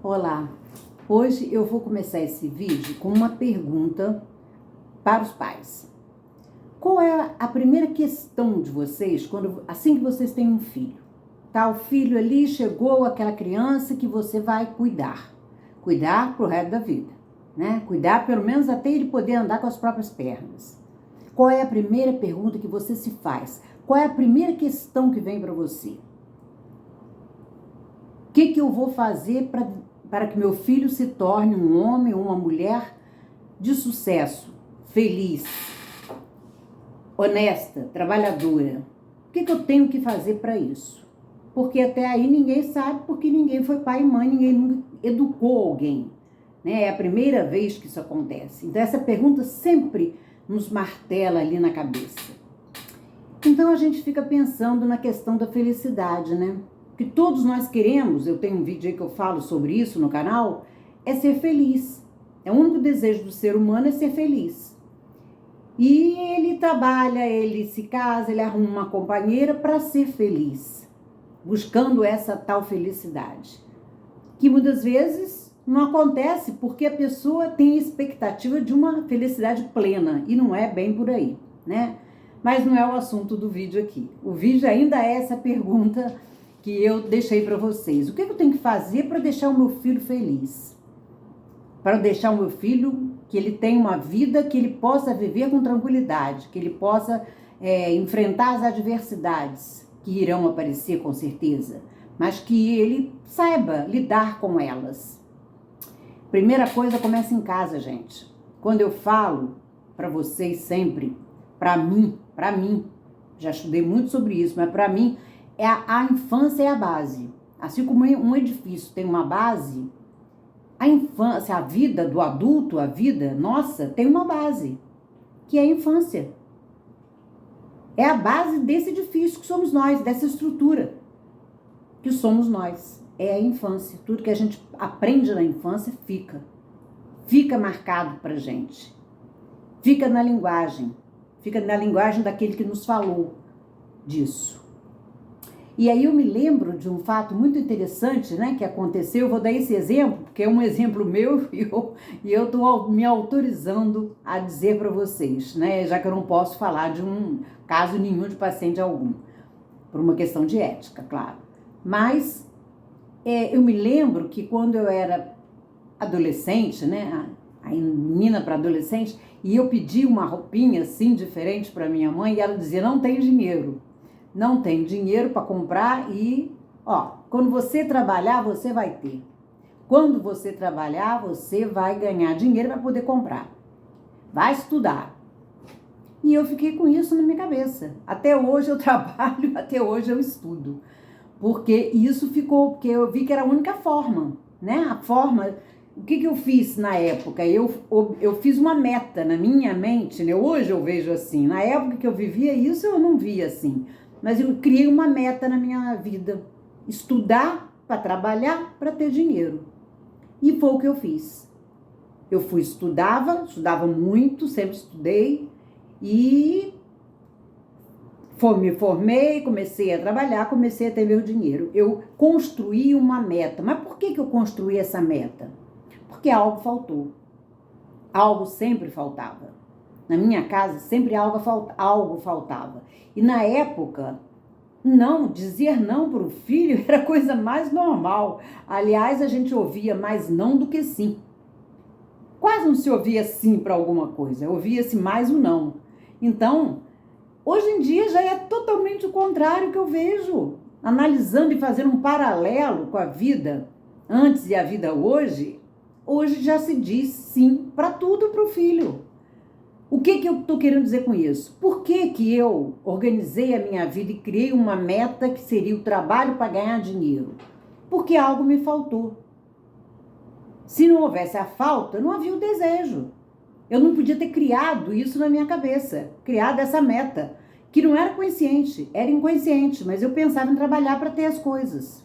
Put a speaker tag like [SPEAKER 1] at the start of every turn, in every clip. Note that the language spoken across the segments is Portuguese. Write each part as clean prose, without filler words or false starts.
[SPEAKER 1] Olá, hoje eu vou começar esse vídeo com uma pergunta para os pais. Qual é a primeira questão de vocês assim que vocês têm um filho? Tá, o filho ali chegou, aquela criança que você vai cuidar pro resto da vida, né? Cuidar pelo menos até ele poder andar com as próprias pernas. Qual é a primeira pergunta que você se faz? Qual é a primeira questão que vem para você? O que eu vou fazer para que meu filho se torne um homem ou uma mulher de sucesso, feliz, honesta, trabalhadora? O que eu tenho que fazer para isso? Porque até aí ninguém sabe, porque ninguém foi pai e mãe, ninguém nunca educou alguém, né? É a primeira vez que isso acontece. Então essa pergunta sempre nos martela ali na cabeça. Então a gente fica pensando na questão da felicidade, né? Que todos nós queremos, eu tenho um vídeo aí que eu falo sobre isso no canal, é ser feliz. É o único desejo do ser humano é ser feliz. E ele trabalha, ele se casa, ele arruma uma companheira para ser feliz, buscando essa tal felicidade. Que muitas vezes não acontece porque a pessoa tem expectativa de uma felicidade plena e não é bem por aí, né? Mas não é o assunto do vídeo aqui. O vídeo ainda é essa pergunta que eu deixei para vocês. O que eu tenho que fazer para deixar o meu filho feliz? Para deixar o meu filho que ele tenha uma vida que ele possa viver com tranquilidade, que ele possa enfrentar as adversidades que irão aparecer com certeza, mas que ele saiba lidar com elas. Primeira coisa, começa em casa, gente. Quando eu falo para vocês sempre, para mim, já estudei muito sobre isso, mas para mim, a infância é a base. Assim como um edifício tem uma base, a infância, a vida do adulto, a vida nossa, tem uma base, que é a infância. É a base desse edifício que somos nós, dessa estrutura que somos nós. É a infância. Tudo que a gente aprende na infância fica marcado pra gente. Fica na linguagem daquele que nos falou disso. E aí eu me lembro de um fato muito interessante, né, que aconteceu. Eu vou dar esse exemplo, porque é um exemplo meu e eu estou me autorizando a dizer para vocês, né, já que eu não posso falar de um caso nenhum de paciente algum, por uma questão de ética, claro. Mas eu me lembro que quando eu era adolescente, né, a menina para adolescente, e eu pedi uma roupinha assim diferente para minha mãe, e ela dizia: não tem dinheiro para comprar e, quando você trabalhar, você vai ter. Quando você trabalhar, você vai ganhar dinheiro para poder comprar. Vai estudar. E eu fiquei com isso na minha cabeça. Até hoje eu trabalho, até hoje eu estudo. Porque isso ficou, porque eu vi que era a única forma, né? A forma. O que eu fiz na época? Eu fiz uma meta na minha mente, né? Hoje eu vejo assim. Na época que eu vivia isso, eu não via assim. Mas eu criei uma meta na minha vida. Estudar para trabalhar, para ter dinheiro. E foi o que eu fiz. Eu estudava muito, sempre estudei. E me formei, comecei a trabalhar, comecei a ter meu dinheiro. Eu construí uma meta. Mas por que eu construí essa meta? Porque algo faltou. Algo sempre faltava. Na minha casa sempre algo faltava. E na época, dizer não para o filho era a coisa mais normal. Aliás, a gente ouvia mais não do que sim. Quase não se ouvia sim para alguma coisa, ouvia-se mais o não. Então, hoje em dia já é totalmente o contrário que eu vejo. Analisando e fazendo um paralelo com a vida antes e a vida hoje já se diz sim para tudo para o filho. O que eu estou querendo dizer com isso? Por que eu organizei a minha vida e criei uma meta que seria o trabalho para ganhar dinheiro? Porque algo me faltou. Se não houvesse a falta, não havia o desejo. Eu não podia ter criado isso na minha cabeça, criado essa meta, que não era consciente, era inconsciente, mas eu pensava em trabalhar para ter as coisas.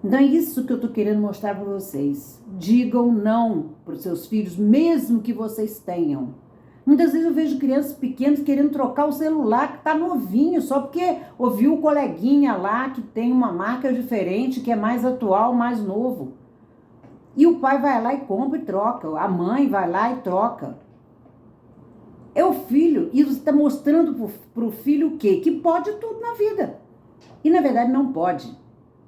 [SPEAKER 1] Então é isso que eu estou querendo mostrar para vocês. Digam não para os seus filhos, mesmo que vocês tenham. Muitas vezes eu vejo crianças pequenas querendo trocar o celular que está novinho, só porque ouviu o coleguinha lá que tem uma marca diferente, que é mais atual, mais novo. E o pai vai lá e compra e troca. A mãe vai lá e troca. É o filho. E você está mostrando para o filho o quê? Que pode tudo na vida. E na verdade não pode.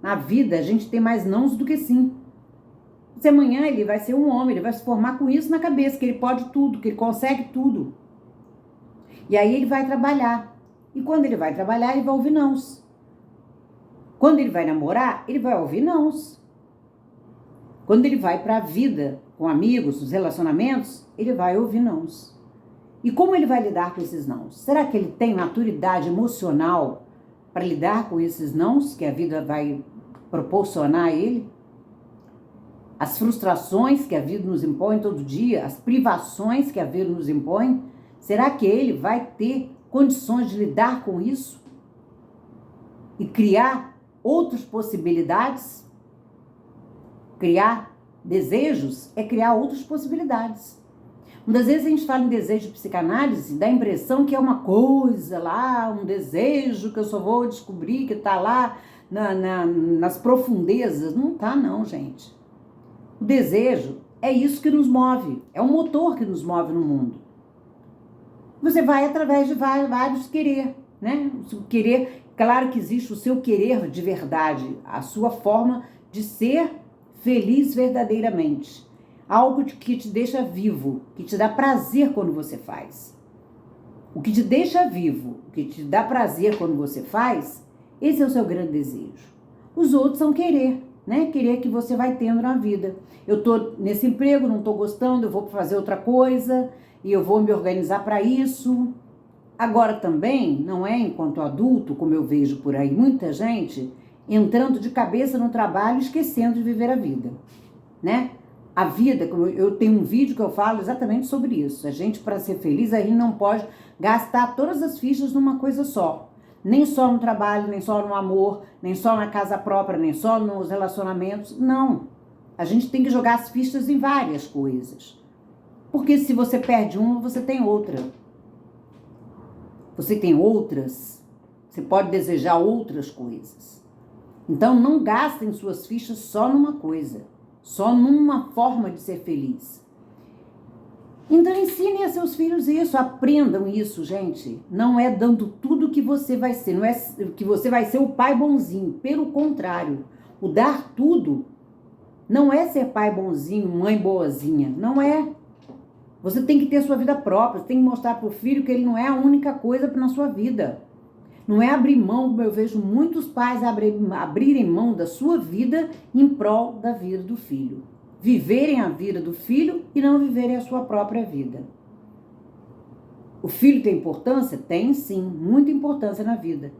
[SPEAKER 1] Na vida a gente tem mais nãos do que sim. Se amanhã ele vai ser um homem, ele vai se formar com isso na cabeça, que ele pode tudo, que ele consegue tudo. E aí ele vai trabalhar. E quando ele vai trabalhar, ele vai ouvir nãos. Quando ele vai namorar, ele vai ouvir nãos. Quando ele vai para a vida, com amigos, os relacionamentos, ele vai ouvir nãos. E como ele vai lidar com esses nãos? Será que ele tem maturidade emocional para lidar com esses nãos que a vida vai proporcionar a ele? As frustrações que a vida nos impõe todo dia, as privações que a vida nos impõe, será que ele vai ter condições de lidar com isso? E criar outras possibilidades? Criar desejos é criar outras possibilidades. Muitas vezes a gente fala em desejo de psicanálise, dá a impressão que é uma coisa lá, um desejo que eu só vou descobrir que está lá nas profundezas. Não está não, gente. O desejo é isso que nos move, é o motor que nos move no mundo. Você vai através de vários querer, né? O querer, claro que existe o seu querer de verdade, a sua forma de ser feliz verdadeiramente. Algo que te deixa vivo, que te dá prazer quando você faz. O que te deixa vivo, o que te dá prazer quando você faz, esse é o seu grande desejo. Os outros são querer, né? Querer que você vai tendo na vida. Eu tô nesse emprego, não tô gostando, eu vou fazer outra coisa e eu vou me organizar para isso. Agora também, não é enquanto adulto, como eu vejo por aí, muita gente entrando de cabeça no trabalho, esquecendo de viver a vida, né? A vida, eu tenho um vídeo que eu falo exatamente sobre isso. A gente, para ser feliz, a gente não pode gastar todas as fichas numa coisa só. Nem só no trabalho, nem só no amor, nem só na casa própria, nem só nos relacionamentos. Não. A gente tem que jogar as fichas em várias coisas. Porque se você perde uma, você tem outra. Você tem outras, você pode desejar outras coisas. Então, não gastem suas fichas só numa coisa. Só numa forma de ser feliz. Então ensinem a seus filhos isso, aprendam isso, gente. Não é dando tudo que você vai ser, não é que você vai ser o pai bonzinho. Pelo contrário, o dar tudo não é ser pai bonzinho, mãe boazinha. Não é. Você tem que ter sua vida própria, você tem que mostrar para o filho que ele não é a única coisa na sua vida. Não é abrir mão, como eu vejo muitos pais abrirem mão da sua vida em prol da vida do filho. Viverem a vida do filho e não viverem a sua própria vida. O filho tem importância? Tem sim, muita importância na vida.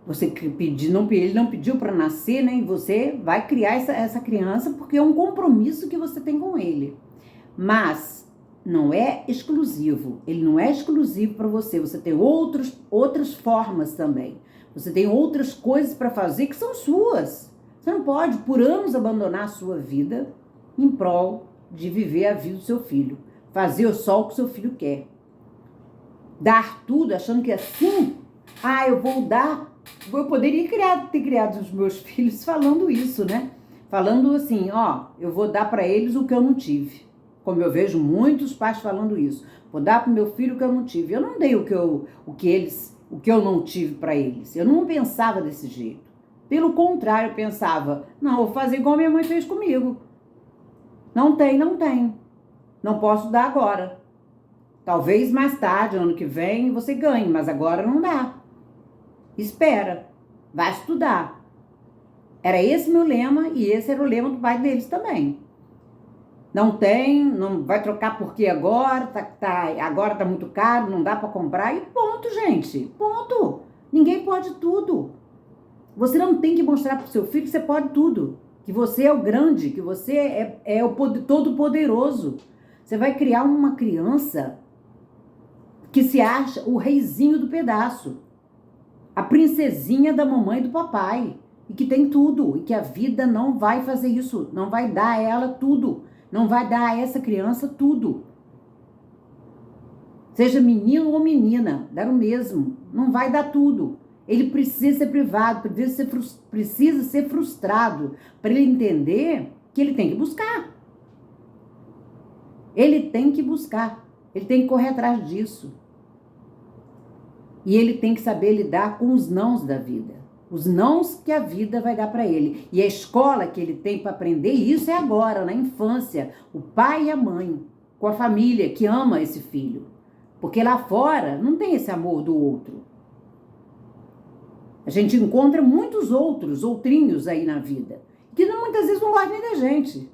[SPEAKER 1] Ele não pediu para nascer, né? E você vai criar essa criança porque é um compromisso que você tem com ele. Mas não é exclusivo, ele não é exclusivo para você, você tem outras formas também, você tem outras coisas para fazer que são suas. Você não pode, por anos, abandonar a sua vida em prol de viver a vida do seu filho, fazer só o que o seu filho quer. Dar tudo, achando que assim, eu vou dar, eu poderia ter criado os meus filhos falando isso, né? Falando assim, eu vou dar para eles o que eu não tive. Como eu vejo muitos pais falando isso. Vou dar para o meu filho o que eu não tive. Eu não dei o que eu não tive para eles. Eu não pensava desse jeito. Pelo contrário, eu pensava, não, vou fazer igual minha mãe fez comigo. Não tem. Não posso dar agora. Talvez mais tarde, ano que vem, você ganhe, mas agora não dá. Espera, vai estudar. Era esse meu lema e esse era o lema do pai deles também. Não vai trocar porque agora agora tá muito caro, não dá para comprar e ponto, gente. Ponto. Ninguém pode tudo. Você não tem que mostrar para o seu filho que você pode tudo, que você é o grande, que você é o todo poderoso. Você vai criar uma criança que se acha o reizinho do pedaço, a princesinha da mamãe e do papai, e que tem tudo, e que a vida não vai fazer isso, não vai dar a ela tudo. Não vai dar a essa criança tudo. Seja menino ou menina, dá o mesmo. Não vai dar tudo. Ele precisa ser privado, precisa ser frustrado para ele entender que ele tem que buscar. Ele tem que buscar. Ele tem que correr atrás disso. E ele tem que saber lidar com os nãos da vida. Os nãos que a vida vai dar para ele. E a escola que ele tem para aprender isso é agora, na infância. O pai e a mãe, com a família que ama esse filho. Porque lá fora não tem esse amor do outro. A gente encontra muitos outrinhos aí na vida, que muitas vezes não gostam nem da gente.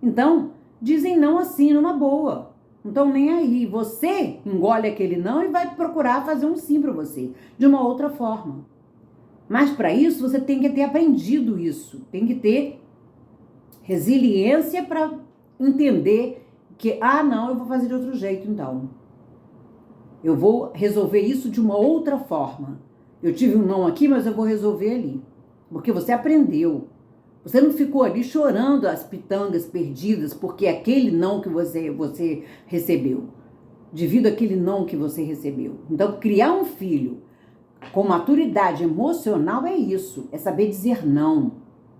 [SPEAKER 1] Então, dizem não assim, numa boa. Não estão nem aí. Você engole aquele não e vai procurar fazer um sim para você, de uma outra forma. Mas para isso, você tem que ter aprendido isso. Tem que ter resiliência para entender que, não, eu vou fazer de outro jeito então. Eu vou resolver isso de uma outra forma. Eu tive um não aqui, mas eu vou resolver ali. Porque você aprendeu. Você não ficou ali chorando as pitangas perdidas porque aquele não que você recebeu. Devido àquele não que você recebeu. Então, criar um filho com maturidade emocional é isso. É saber dizer não.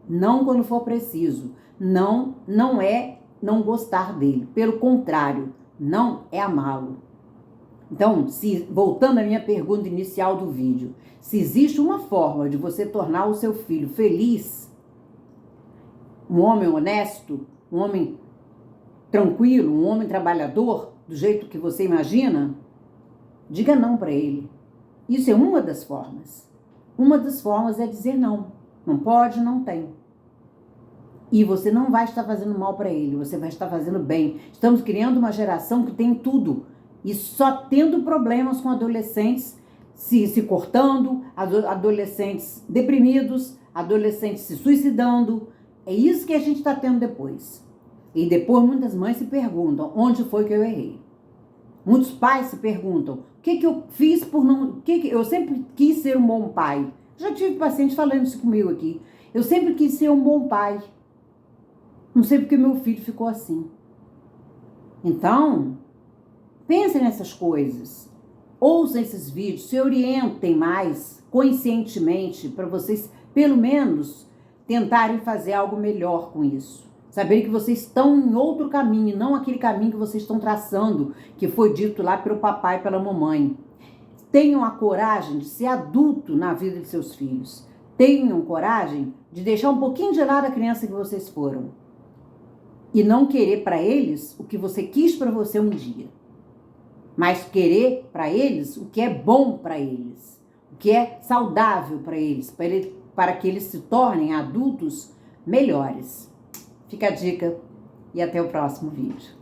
[SPEAKER 1] Não quando for preciso. Não é não gostar dele. Pelo contrário, não é amá-lo. Então, voltando à minha pergunta inicial do vídeo, se existe uma forma de você tornar o seu filho feliz, um homem honesto, um homem tranquilo, um homem trabalhador, do jeito que você imagina, diga não para ele. Isso é uma das formas. Uma das formas é dizer não. Não pode, não tem. E você não vai estar fazendo mal para ele, você vai estar fazendo bem. Estamos criando uma geração que tem tudo. E só tendo problemas com adolescentes se cortando, adolescentes deprimidos, adolescentes se suicidando. É isso que a gente está tendo depois. E depois muitas mães se perguntam, onde foi que eu errei? Muitos pais se perguntam, o que eu fiz por não... Eu sempre quis ser um bom pai. Já tive pacientes falando isso comigo aqui. Eu sempre quis ser um bom pai. Não sei porque meu filho ficou assim. Então... pensem nessas coisas, ouçam esses vídeos, se orientem mais conscientemente para vocês, pelo menos, tentarem fazer algo melhor com isso. Saberem que vocês estão em outro caminho, não aquele caminho que vocês estão traçando, que foi dito lá pelo papai e pela mamãe. Tenham a coragem de ser adulto na vida de seus filhos. Tenham coragem de deixar um pouquinho de lado a criança que vocês foram. E não querer para eles o que você quis para você um dia. Mas querer para eles o que é bom para eles, o que é saudável para eles, para que eles se tornem adultos melhores. Fica a dica e até o próximo vídeo.